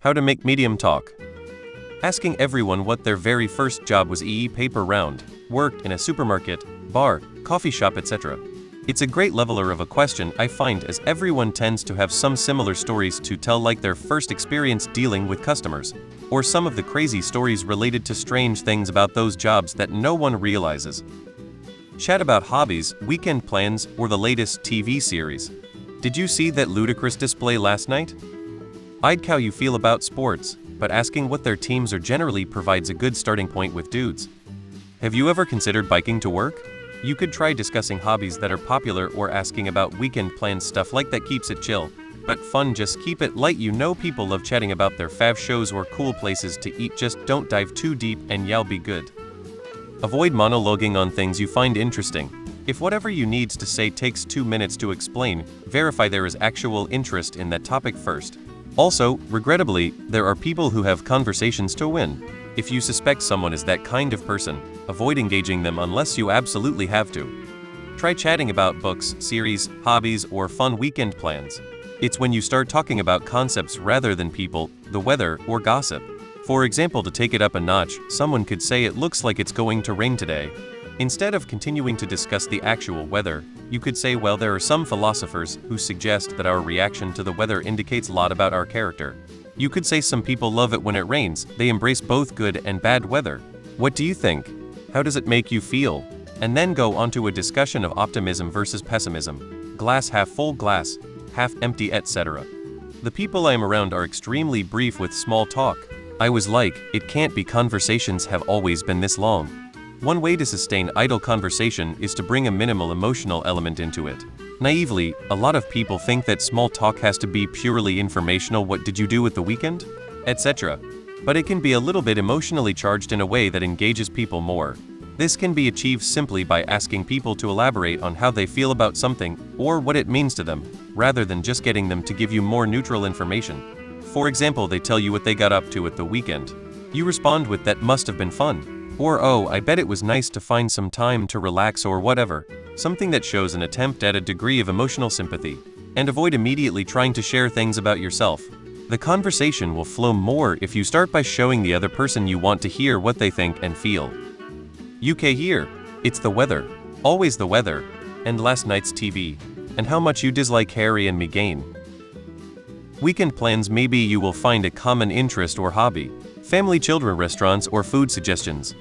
How to make medium talk. Asking everyone what their very first job was paper round, worked in a supermarket, bar, coffee shop, etc. It's a great leveler of a question I find, as everyone tends to have some similar stories to tell, like their first experience dealing with customers, or some of the crazy stories related to strange things about those jobs that no one realizes. Chat about hobbies, weekend plans, or the latest TV series. Did you see that ludicrous display last night? I'd how you feel about sports, but asking what their teams are generally provides a good starting point with dudes. Have you ever considered biking to work? You could try discussing hobbies that are popular or asking about weekend plans, stuff like that keeps it chill, but fun. Just keep it light. You know people love chatting about their fav shows or cool places to eat. Just don't dive too deep and you'll be good. Avoid monologuing on things you find interesting. If whatever you need to say takes 2 minutes to explain, verify there is actual interest in that topic first. Also, regrettably, there are people who have conversations to win. If you suspect someone is that kind of person, avoid engaging them unless you absolutely have to. Try chatting about books, series, hobbies, or fun weekend plans. It's when you start talking about concepts rather than people, the weather, or gossip. For example, to take it up a notch, someone could say it looks like it's going to rain today. Instead of continuing to discuss the actual weather, you could say, well, there are some philosophers who suggest that our reaction to the weather indicates a lot about our character. You could say some people love it when it rains, they embrace both good and bad weather. What do you think? How does it make you feel? And then go on to a discussion of optimism versus pessimism, glass half full, glass half empty, etc. The people I am around are extremely brief with small talk. I was like, it can't be, conversations have always been this long. One way to sustain idle conversation is to bring a minimal emotional element into it. Naively, a lot of people think that small talk has to be purely informational, what did you do with the weekend, etc. But it can be a little bit emotionally charged in a way that engages people more. This can be achieved simply by asking people to elaborate on how they feel about something or what it means to them, rather than just getting them to give you more neutral information. For example, they tell you what they got up to at the weekend. You respond with, that must have been fun. Or, oh, I bet it was nice to find some time to relax, or whatever. Something that shows an attempt at a degree of emotional sympathy. And avoid immediately trying to share things about yourself. The conversation will flow more if you start by showing the other person you want to hear what they think and feel. UK here, it's the weather, always the weather, and last night's TV, and how much you dislike Harry and Meghan. Weekend plans, maybe you will find a common interest or hobby. Family, children, restaurants, or food suggestions.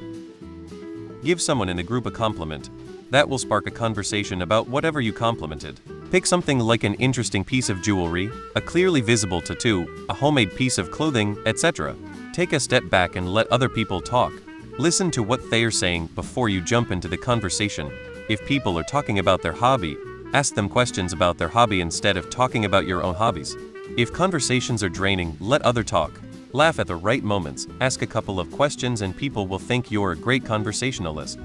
Give someone in the group a compliment. That will spark a conversation about whatever you complimented. Pick something like an interesting piece of jewelry, a clearly visible tattoo, a homemade piece of clothing, etc. Take a step back and let other people talk. Listen to what they are saying before you jump into the conversation. If people are talking about their hobby, ask them questions about their hobby instead of talking about your own hobbies. If conversations are draining, let other talk. Laugh at the right moments, ask a couple of questions, and people will think you're a great conversationalist.